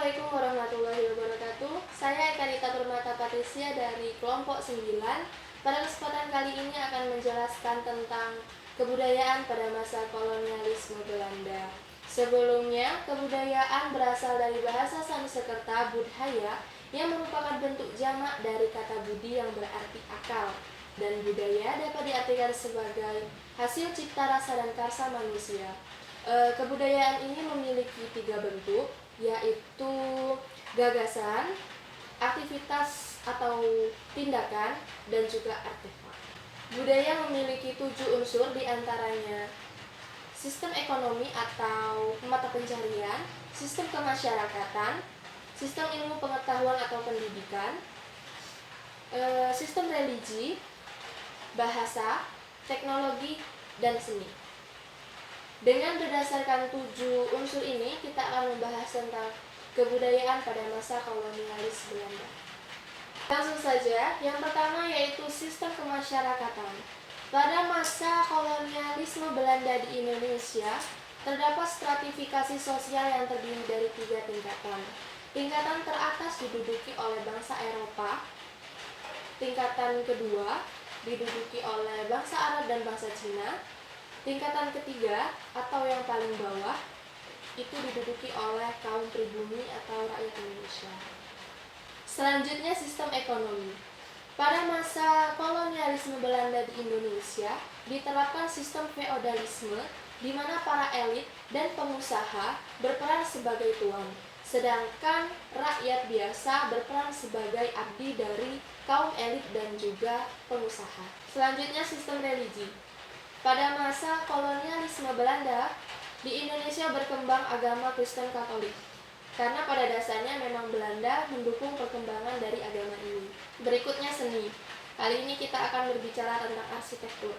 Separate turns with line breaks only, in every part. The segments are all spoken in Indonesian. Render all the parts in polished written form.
Assalamualaikum warahmatullahi wabarakatuh. Saya Eka Rita Permata Patricia dari kelompok 9. Pada kesempatan kali ini akan menjelaskan tentang kebudayaan pada masa kolonialisme Belanda. Sebelumnya, kebudayaan berasal dari bahasa Sanskerta budhaya yang merupakan bentuk jamak dari kata budi yang berarti akal. Dan budaya dapat diartikan sebagai hasil cipta rasa dan karsa manusia. Kebudayaan ini memiliki 3 bentuk, yaitu gagasan, aktivitas atau tindakan, dan juga artefak. Budaya memiliki 7 unsur, diantaranya sistem ekonomi atau mata pencarian, sistem kemasyarakatan, sistem ilmu pengetahuan atau pendidikan, sistem religi, bahasa, teknologi, dan seni. Dengan berdasarkan 7 unsur ini, kita akan membahas tentang kebudayaan pada masa kolonialis Belanda. Langsung saja, yang pertama yaitu sistem kemasyarakatan. Pada masa kolonialisme Belanda di Indonesia, terdapat stratifikasi sosial yang terdiri dari 3 tingkatan. Tingkatan teratas diduduki oleh bangsa Eropa, tingkatan kedua diduduki oleh bangsa Arab dan bangsa Cina, tingkatan ketiga atau yang paling bawah itu diduduki oleh kaum pribumi atau rakyat Indonesia. Selanjutnya sistem ekonomi. Pada masa kolonialisme Belanda di Indonesia diterapkan sistem feodalisme di mana para elit dan pengusaha berperan sebagai tuan, sedangkan rakyat biasa berperan sebagai abdi dari kaum elit dan juga pengusaha. Selanjutnya sistem religi. Pada masa kolonialisme Belanda, di Indonesia berkembang agama Kristen Katolik. Karena pada dasarnya memang Belanda mendukung perkembangan dari agama ini. Berikutnya seni. Kali ini kita akan berbicara tentang arsitektur.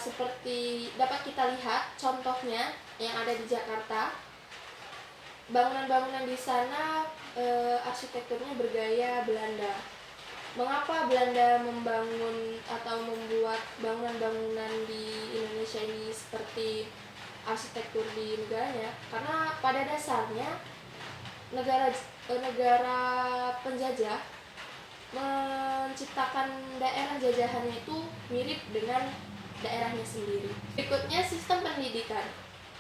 Seperti dapat kita lihat contohnya yang ada di Jakarta. Bangunan-bangunan di sana arsitekturnya bergaya Belanda. Mengapa Belanda membangun atau membuat bangunan-bangunan di Indonesia ini seperti arsitektur di negaranya? Karena pada dasarnya negara penjajah menciptakan daerah jajahannya itu mirip dengan daerahnya sendiri. Berikutnya sistem pendidikan.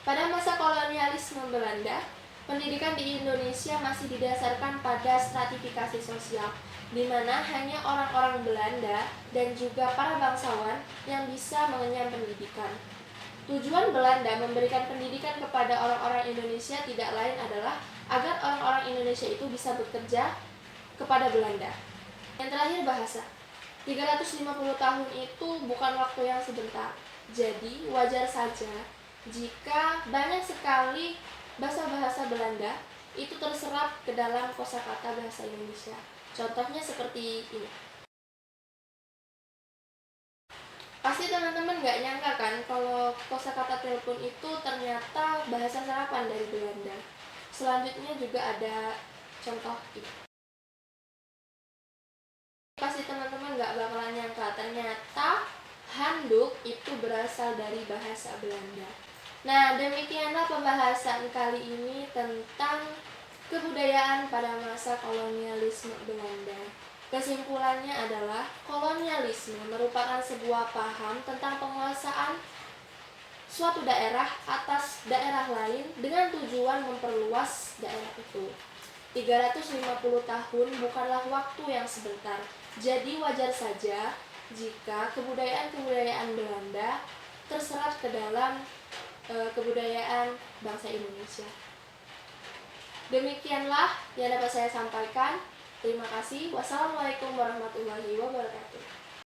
Pada masa kolonialisme Belanda, pendidikan di Indonesia masih didasarkan pada stratifikasi sosial, di mana hanya orang-orang Belanda dan juga para bangsawan yang bisa mengenyam pendidikan. Tujuan Belanda memberikan pendidikan kepada orang-orang Indonesia tidak lain adalah agar orang-orang Indonesia itu bisa bekerja kepada Belanda. Yang terakhir, bahasa. 350 tahun itu bukan waktu yang sebentar. Jadi wajar saja jika banyak sekali bahasa-bahasa Belanda itu terserap ke dalam kosakata bahasa Indonesia. Contohnya seperti ini. Pasti teman-teman nggak nyangka kan kalau kosakata telepon itu ternyata bahasa serapan dari Belanda. Selanjutnya juga ada contoh ini. Pasti teman-teman nggak bakalan nyangka ternyata handuk itu berasal dari bahasa Belanda. Nah, demikianlah pembahasan kali ini tentang kebudayaan pada masa kolonialisme Belanda. Kesimpulannya adalah kolonialisme merupakan sebuah paham tentang penguasaan suatu daerah atas daerah lain dengan tujuan memperluas daerah itu. 350 tahun bukanlah waktu yang sebentar. Jadi wajar saja jika kebudayaan-kebudayaan Belanda terserap ke dalam kebudayaan bangsa Indonesia. Demikianlah yang dapat saya sampaikan. Terima kasih. Wassalamualaikum warahmatullahi wabarakatuh.